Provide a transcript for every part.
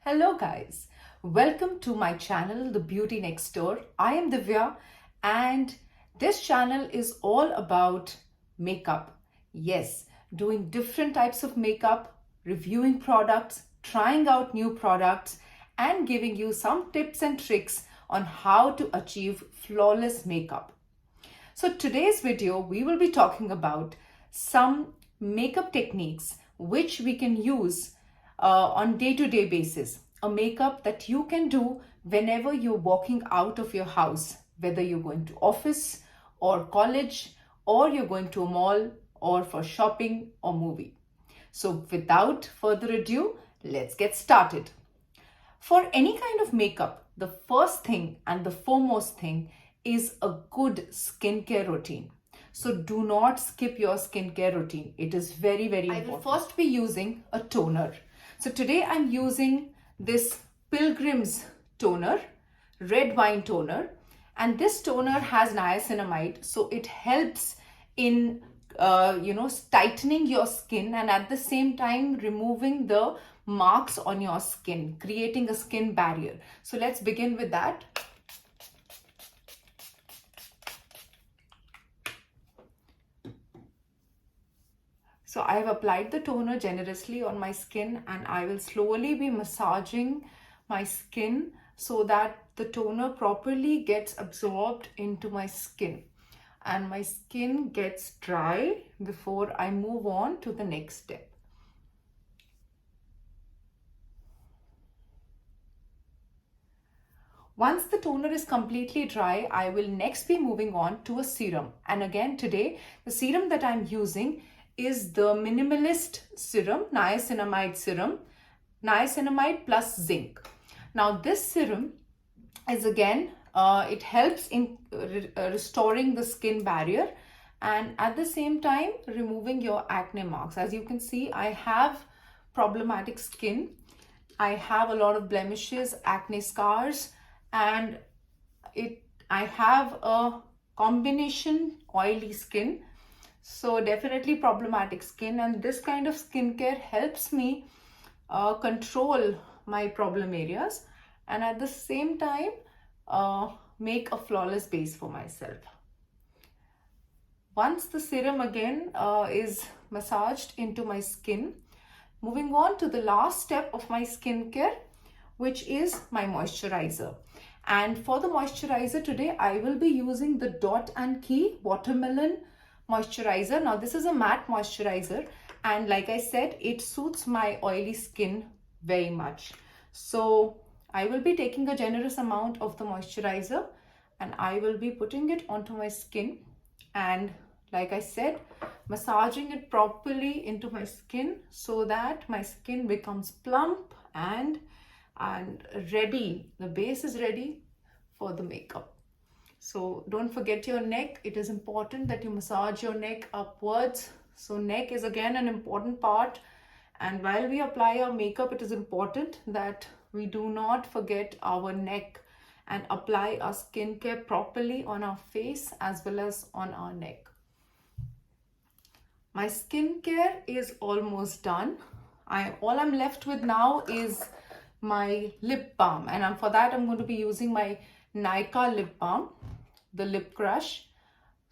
Hello guys, welcome to my channel The Beauty Next Door. I am Divya and this channel is all about makeup. Yes, doing different types of makeup, reviewing products, trying out new products and giving you some tips and tricks on how to achieve flawless makeup. So today's video we will be talking about some makeup techniques which we can use on day-to-day basis. A makeup that you can do whenever you're walking out of your house, whether you're going to office or college or you're going to a mall or for shopping or movie. So without further ado, let's get started. For any kind of makeup, the first thing and the foremost thing is a good skincare routine. So do not skip your skincare routine. It is very, very important. I will first be using a toner. So today I'm using this Pilgrim's toner, red wine toner. And this toner has niacinamide. So it helps in, tightening your skin and at the same time removing the marks on your skin, creating a skin barrier. So let's begin with that. So I have applied the toner generously on my skin and I will slowly be massaging my skin so that the toner properly gets absorbed into my skin and my skin gets dry before I move on to the next step. Once the toner is completely dry, I will next be moving on to a serum. And again today, the serum that I'm using is the Minimalist serum, niacinamide serum, niacinamide plus zinc. Now this serum is again, it helps in restoring the skin barrier and at the same time removing your acne marks. As you can see, I have problematic skin. I have a lot of blemishes, acne scars, and I have a combination oily skin. So definitely problematic skin, and this kind of skincare helps me control my problem areas and at the same time make a flawless base for myself. Once the serum again is massaged into my skin, moving on to the last step of my skincare, which is my moisturizer. And for the moisturizer today, I will be using the Dot and Key Watermelon moisturizer. Now this is a matte moisturizer and like I said, it suits my oily skin very much. So I will be taking a generous amount of the moisturizer and I will be putting it onto my skin and like I said, massaging it properly into my skin so that my skin becomes plump and ready. The base is ready for the makeup. So don't forget your neck. It is important that you massage your neck upwards. So neck is again an important part. And while we apply our makeup, it is important that we do not forget our neck and apply our skincare properly on our face as well as on our neck. My skincare is almost done. All I'm left with now is my lip balm, and for that I'm going to be using my Nykaa lip balm, the lip crush,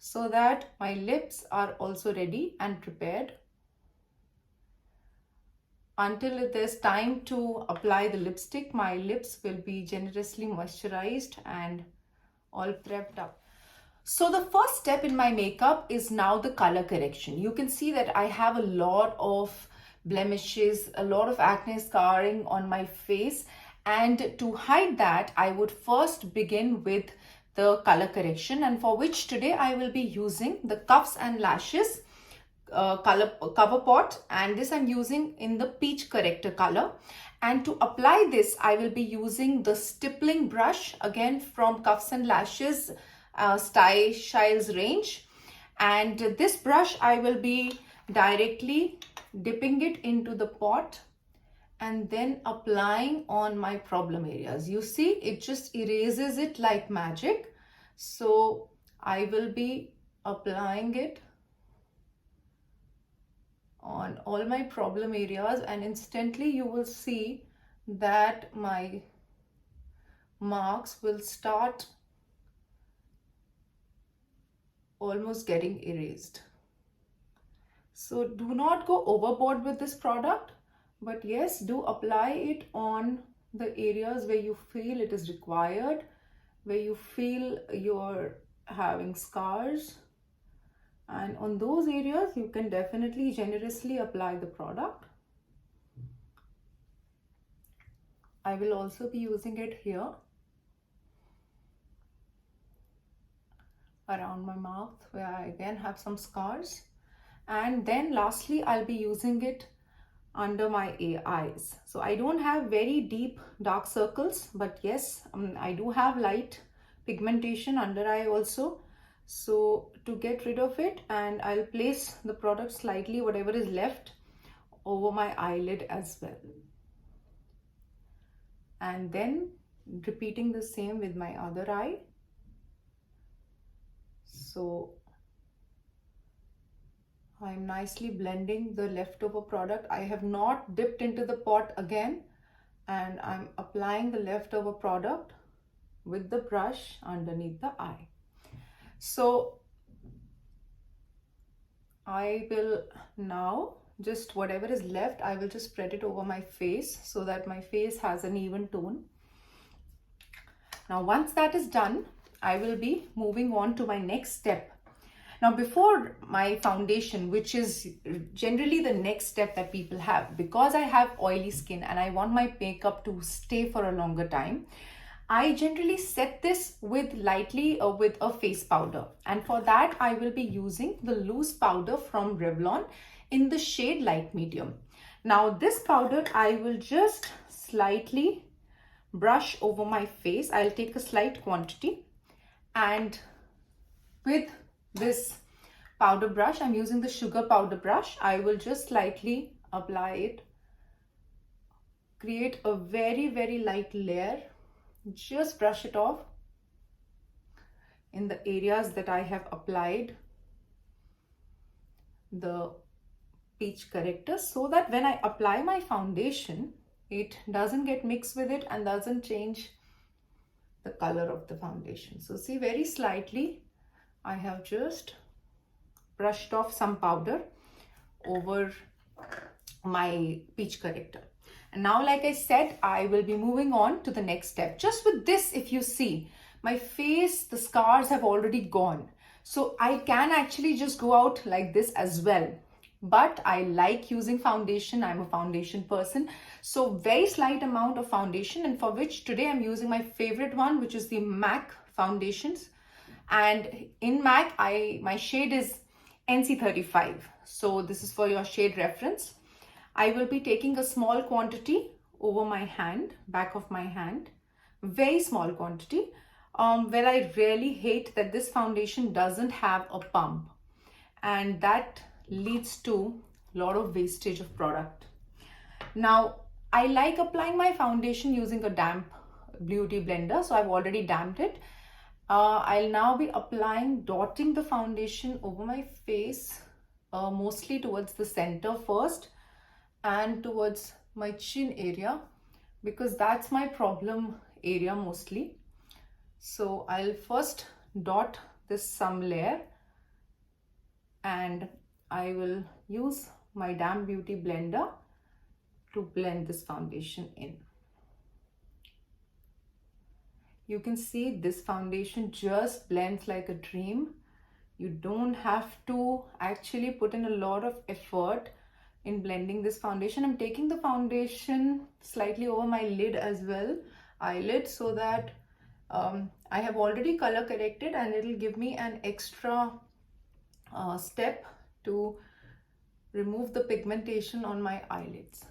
so that my lips are also ready and prepared. Until it is time to apply the lipstick, my lips will be generously moisturized and all prepped up. So the first step in my makeup is now the color correction. You can see that I have a lot of blemishes, a lot of acne scarring on my face, and to hide that I would first begin with the color correction, and for which today I will be using the Cuffs and Lashes cover pot, and this I'm using in the peach corrector color. And to apply this I will be using the Stippling brush, again from Cuffs and Lashes Shystyles range, and this brush I will be directly dipping it into the pot and then applying on my problem areas. You see, it just erases it like magic. So I will be applying it on all my problem areas and instantly you will see that my marks will start almost getting erased. So do not go overboard with this product, but yes, do apply it on the areas where you feel it is required, where you feel you're having scars, and on those areas you can definitely generously apply the product. I will also be using it here around my mouth where I again have some scars, and then lastly I'll be using it under my eyes. So I don't have very deep dark circles, but yes, I do have light pigmentation under eye also. So to get rid of it, and I'll place the product slightly, whatever is left, over my eyelid as well. And then repeating the same with my other eye. So I'm nicely blending the leftover product. I have not dipped into the pot again, and I'm applying the leftover product with the brush underneath the eye. So I will now just whatever is left, I will just spread it over my face so that my face has an even tone. Now once that is done, I will be moving on to my next step. Now before my foundation, which is generally the next step that people have, because I have oily skin and I want my makeup to stay for a longer time, I generally set this with lightly with a face powder, and for that I will be using the loose powder from Revlon in the shade light medium. Now this powder I will just slightly brush over my face. I'll take a slight quantity, and with this powder brush, I'm using the sugar powder brush, I will just slightly apply it, create a very light layer, just brush it off in the areas that I have applied the peach corrector, so that when I apply my foundation, it doesn't get mixed with it and doesn't change the color of the foundation. So see, very slightly I have just brushed off some powder over my peach corrector. And now, like I said, I will be moving on to the next step. Just with this, if you see, my face, the scars have already gone. So I can actually just go out like this as well. But I like using foundation. I'm a foundation person. So very slight amount of foundation, and for which today I'm using my favorite one, which is the MAC foundations. And in MAC, my shade is NC35. So this is for your shade reference. I will be taking a small quantity over my hand, back of my hand, very small quantity, where I really hate that this foundation doesn't have a pump, and that leads to a lot of wastage of product. Now, I like applying my foundation using a damp beauty blender, so I've already damped it. I'll now be dotting the foundation over my face, mostly towards the center first and towards my chin area, because that's my problem area mostly. So I'll first dot this some layer, and I will use my damp beauty blender to blend this foundation in. You can see this foundation just blends like a dream. You don't have to actually put in a lot of effort in blending this foundation. I'm taking the foundation slightly over my lid as well, eyelid, so that I have already color corrected, and it'll give me an extra step to remove the pigmentation on my eyelids.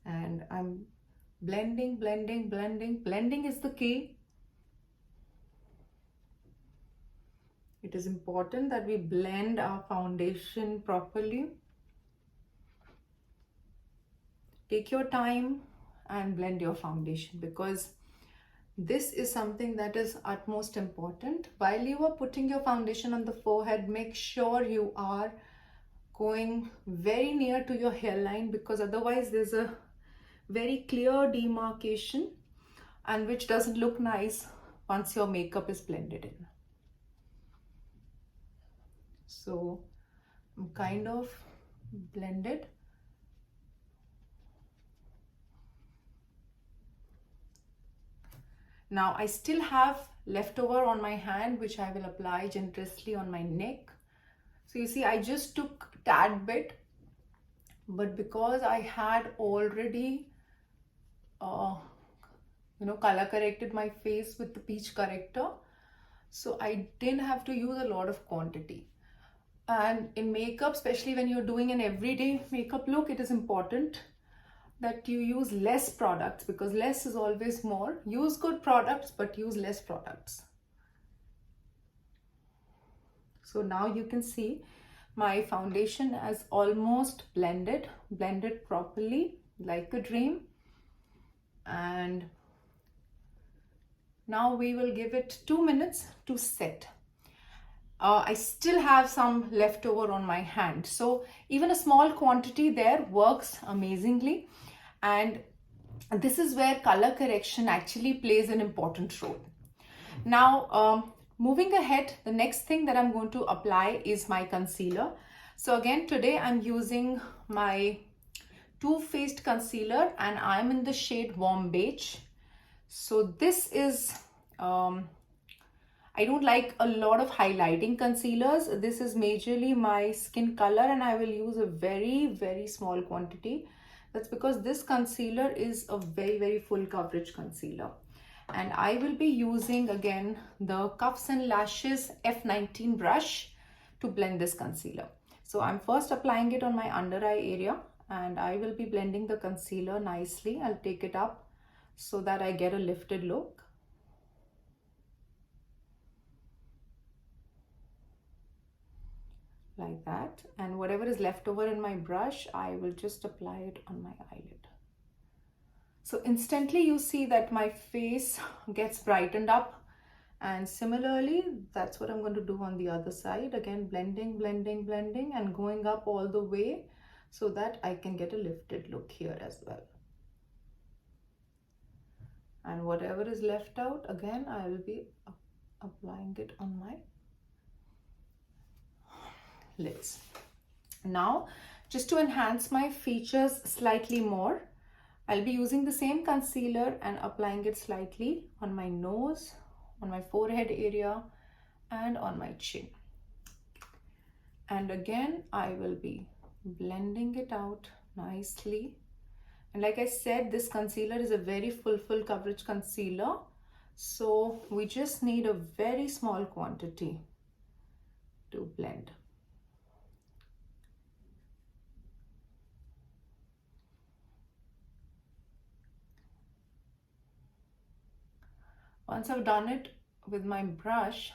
And I'm blending. Blending is the key. It is important that we blend our foundation properly. Take your time and blend your foundation, because this is something that is utmost important. While you are putting your foundation on the forehead, make sure you are going very near to your hairline, because otherwise there's a very clear demarcation and which doesn't look nice once your makeup is blended in. So I'm kind of blended. Now I still have leftover on my hand, which I will apply generously on my neck. So you see, I just took a tad bit, but because I had already color corrected my face with the Peach corrector, so I didn't have to use a lot of quantity. And in makeup, especially when you're doing an everyday makeup look, it is important that you use less products, because less is always more. Use good products, but use less products. So now you can see my foundation has almost blended properly like a dream. And now we will give it 2 minutes to set. I still have some leftover on my hand, so even a small quantity there works amazingly. And this is where color correction actually plays an important role. Now, moving ahead, the next thing that I'm going to apply is my concealer. So again, today I'm using my Too Faced concealer, and I'm in the shade Warm Beige. So this is, I don't like a lot of highlighting concealers. This is majorly my skin color, and I will use a very, very small quantity. That's because this concealer is a very, very full coverage concealer. And I will be using again the Cuffs and Lashes F19 brush to blend this concealer. So I'm first applying it on my under eye area, and I will be blending the concealer nicely. I'll take it up so that I get a lifted look. Like that. And whatever is left over in my brush, I will just apply it on my eyelid. So instantly you see that my face gets brightened up, and similarly that's what I'm going to do on the other side. Again, blending and going up all the way so that I can get a lifted look here as well. And whatever is left out, again I will be applying it on my lids. Now, just to enhance my features slightly more, I'll be using the same concealer and applying it slightly on my nose, on my forehead area, and on my chin. And again, I will be blending it out nicely. And like I said, this concealer is a very full coverage concealer. So we just need a very small quantity to blend. Once I've done it with my brush,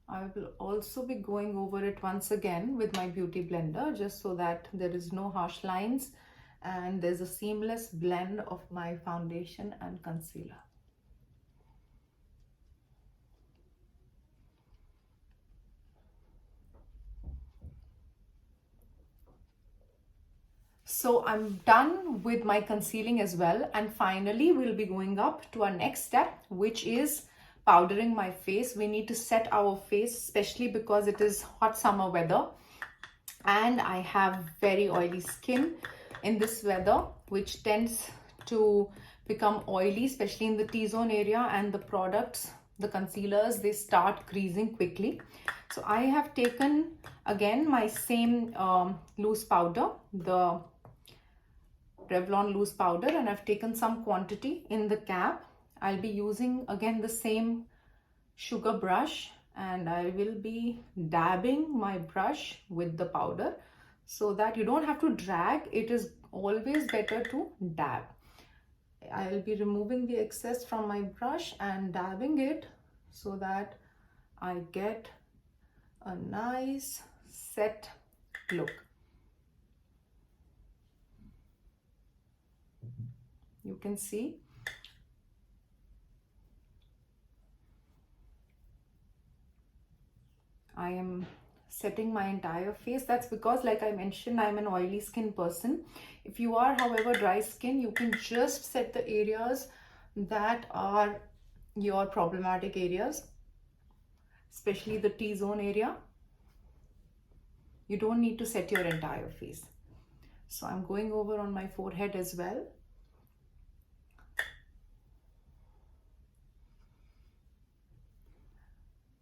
I will also be going over it once again with my beauty blender, just so that there is no harsh lines and there's a seamless blend of my foundation and concealer. So I'm done with my concealing as well, and finally we'll be going up to our next step, which is powdering my face. We need to set our face, especially because it is hot summer weather and I have very oily skin in this weather, which tends to become oily, especially in the T-zone area, and the products, the concealers, they start creasing quickly. So I have taken again my same loose powder, the Revlon loose powder, and I've taken some quantity in the cap. I'll be using again the same sugar brush, and I will be dabbing my brush with the powder so that you don't have to drag. It is always better to dab. I'll be removing the excess from my brush and dabbing it so that I get a nice set look. You can see I am setting my entire face. That's because, like I mentioned, I'm an oily skin person. If you are, however, dry skin, you can just set the areas that are your problematic areas, especially the T-zone area. You don't need to set your entire face. So I'm going over on my forehead as well.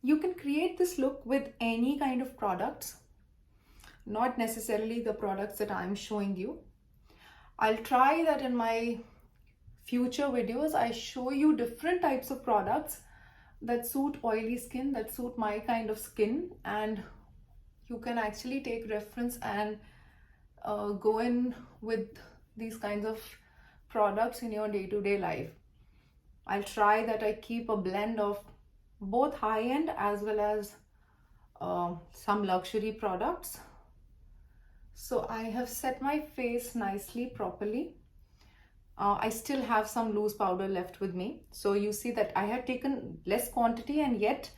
You can create this look with any kind of products, not necessarily the products that I'm showing you. I'll try that in my future videos. I show you different types of products that suit oily skin, that suit my kind of skin, and you can actually take reference and go in with these kinds of products in your day-to-day life. I'll try that I keep a blend of both high-end as well as some luxury products. So I have set my face nicely, properly. I still have some loose powder left with me. So you see that I have taken less quantity, and yet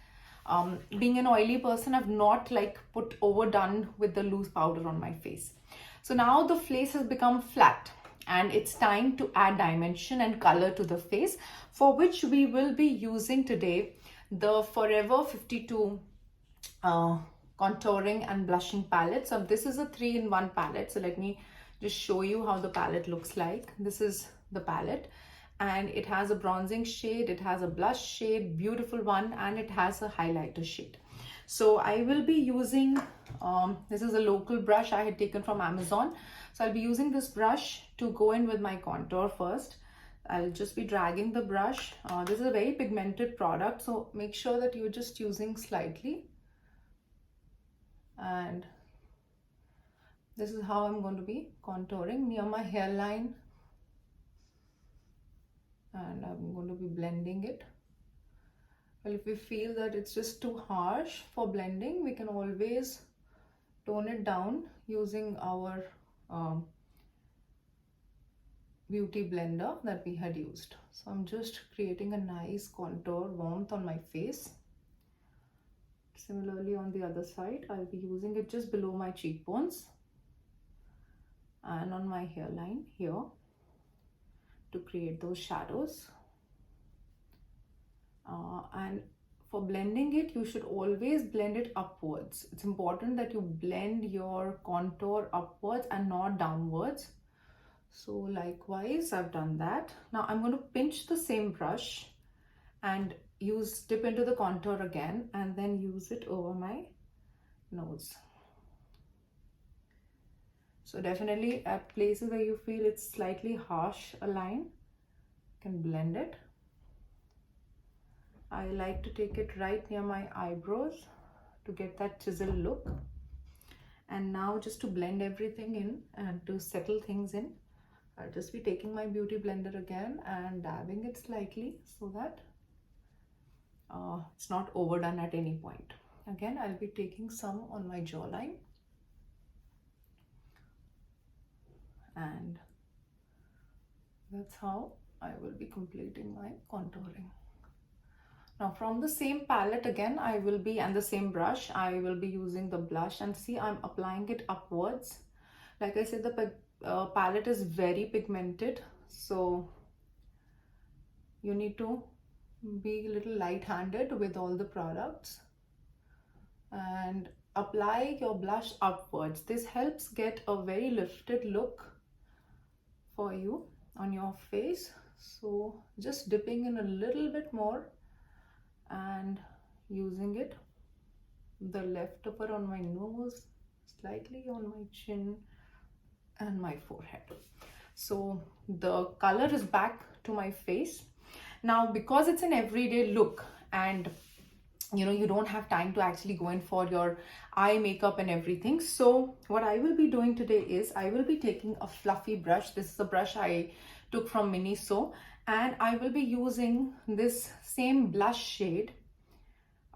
being an oily person, I've not like put overdone with the loose powder on my face. So now the face has become flat and it's time to add dimension and color to the face, for which we will be using today the Forever 52 contouring and blushing palette. So this is a 3-in-1 palette. So let me just show you how the palette looks like. This is the palette, and it has a bronzing shade, it has a blush shade, beautiful one, and it has a highlighter shade. So I will be using, this is a local brush I had taken from Amazon. So I'll be using this brush to go in with my contour first. I'll just be dragging the brush. This is a very pigmented product, so make sure that you're just using slightly. And this is how I'm going to be contouring near my hairline, and I'm going to be blending it. Well, if we feel that it's just too harsh for blending, we can always tone it down using our beauty blender that we had used. So I'm just creating a nice contour warmth on my face. Similarly on the other side, I'll be using it just below my cheekbones and on my hairline here to create those shadows. And for blending it, you should always blend it upwards. It's important that you blend your contour upwards and not downwards. So likewise, I've done that. Now I'm going to pinch the same brush and dip into the contour again, and then use it over my nose. So definitely at places where you feel it's slightly harsh a line, you can blend it. I like to take it right near my eyebrows to get that chisel look. And now just to blend everything in and to settle things in, I'll just be taking my beauty blender again and dabbing it slightly so that it's not overdone at any point. Again, I'll be taking some on my jawline. And that's how I will be completing my contouring. Now from the same palette again, and the same brush, I will be using the blush, and see I'm applying it upwards. Like I said, the palette is very pigmented, so you need to be a little light-handed with all the products and apply your blush upwards. This helps get a very lifted look for you on your face. So just dipping in a little bit more and using it, the left upper on my nose, slightly on my chin and my forehead. So the color is back to my face. Now because it's an everyday look, and you don't have time to actually go in for your eye makeup and everything, so what I will be doing today is I will be taking a fluffy brush. This is a brush I took from Miniso, and I will be using this same blush shade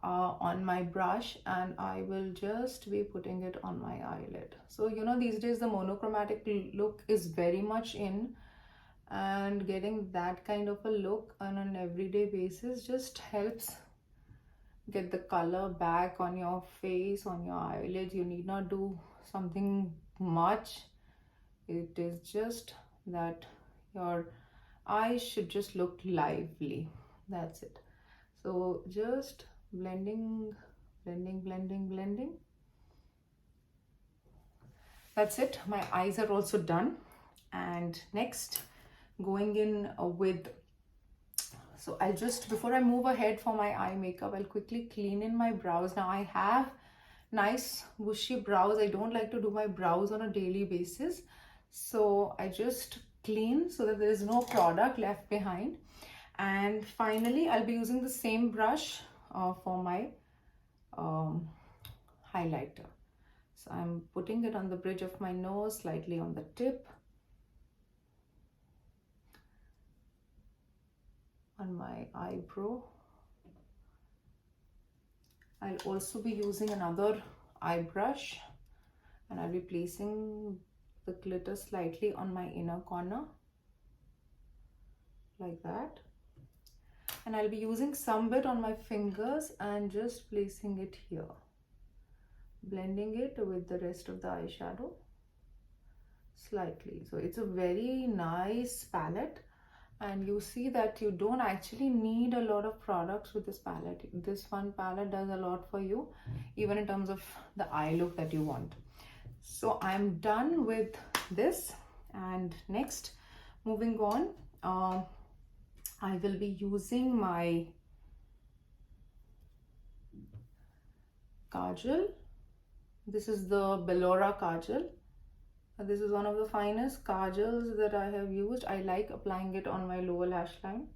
on my brush, and I will just be putting it on my eyelid. So these days the monochromatic look is very much in, and getting that kind of a look on an everyday basis just helps get the color back on your face, on your eyelids. You need not do something much. It is just that your eyes should just look lively. That's it. So just blending, blending, blending, blending. That's it. My eyes are also done. And next, going in with, so I'll just, before I move ahead for my eye makeup, I'll quickly clean in my brows. Now I have nice bushy brows. I don't like to do my brows on a daily basis, so I just clean so that there is no product left behind. And finally, I'll be using the same brush for my highlighter. So I'm putting it on the bridge of my nose, slightly on the tip, on my eyebrow. I'll also be using another eye brush, and I'll be placing the glitter slightly on my inner corner, like that. And I'll be using some bit on my fingers and just placing it here, blending it with the rest of the eyeshadow slightly. So it's a very nice palette, and you see that you don't actually need a lot of products with this palette. This one palette does a lot for you, even in terms of the eye look that you want. So I'm done with this, and next, moving on, I will be using my Kajal. This is the Bellora Kajal. This is one of the finest kajals that I have used. I like applying it on my lower lash line.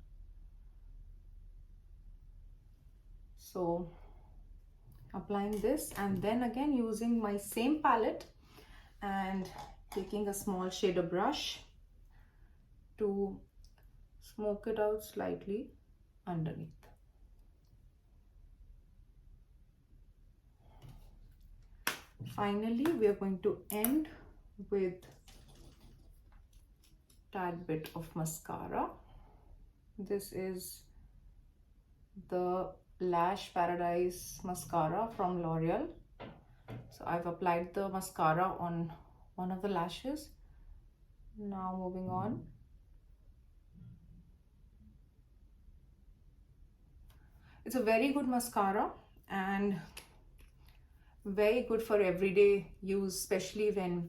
So applying this, and then again using my same palette and taking a small shader brush to smoke it out slightly underneath. Finally, we are going to end with tad bit of mascara. This is the Lash Paradise mascara from L'Oreal. So I've applied the mascara on one of the lashes. Now moving on. It's a very good mascara and very good for everyday use, especially when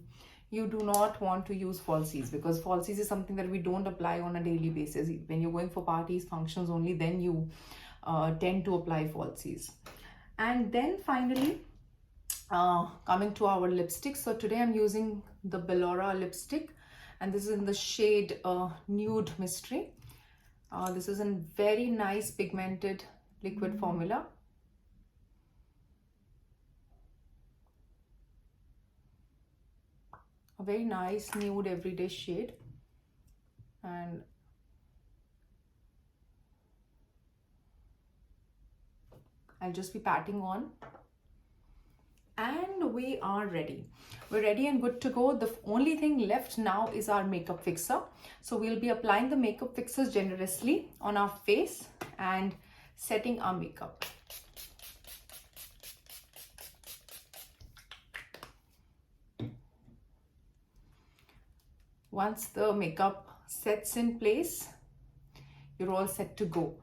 you do not want to use falsies, because falsies is something that we don't apply on a daily basis. When you're going for parties, functions only, then you tend to apply falsies. And then finally, coming to our lipstick. So today I'm using the Bellora lipstick, and this is in the shade Nude Mystery. This is a very nice pigmented liquid formula. A very nice nude everyday shade, and I'll just be patting on, and we are ready. We're ready and good to go. The only thing left now is our makeup fixer. So we'll be applying the makeup fixers generously on our face and setting our makeup. Once the makeup sets in place, you're all set to go.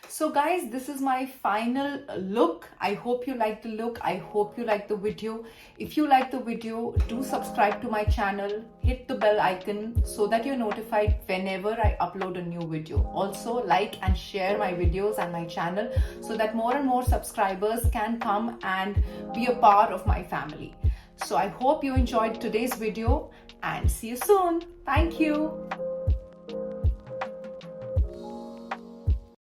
So guys, this is my final look. I hope you like the look. I hope you like the video. If you like the video, do subscribe to my channel. Hit the bell icon so that you're notified whenever I upload a new video. Also, like and share my videos and my channel so that more and more subscribers can come and be a part of my family. So I hope you enjoyed today's video and see you soon. Thank you.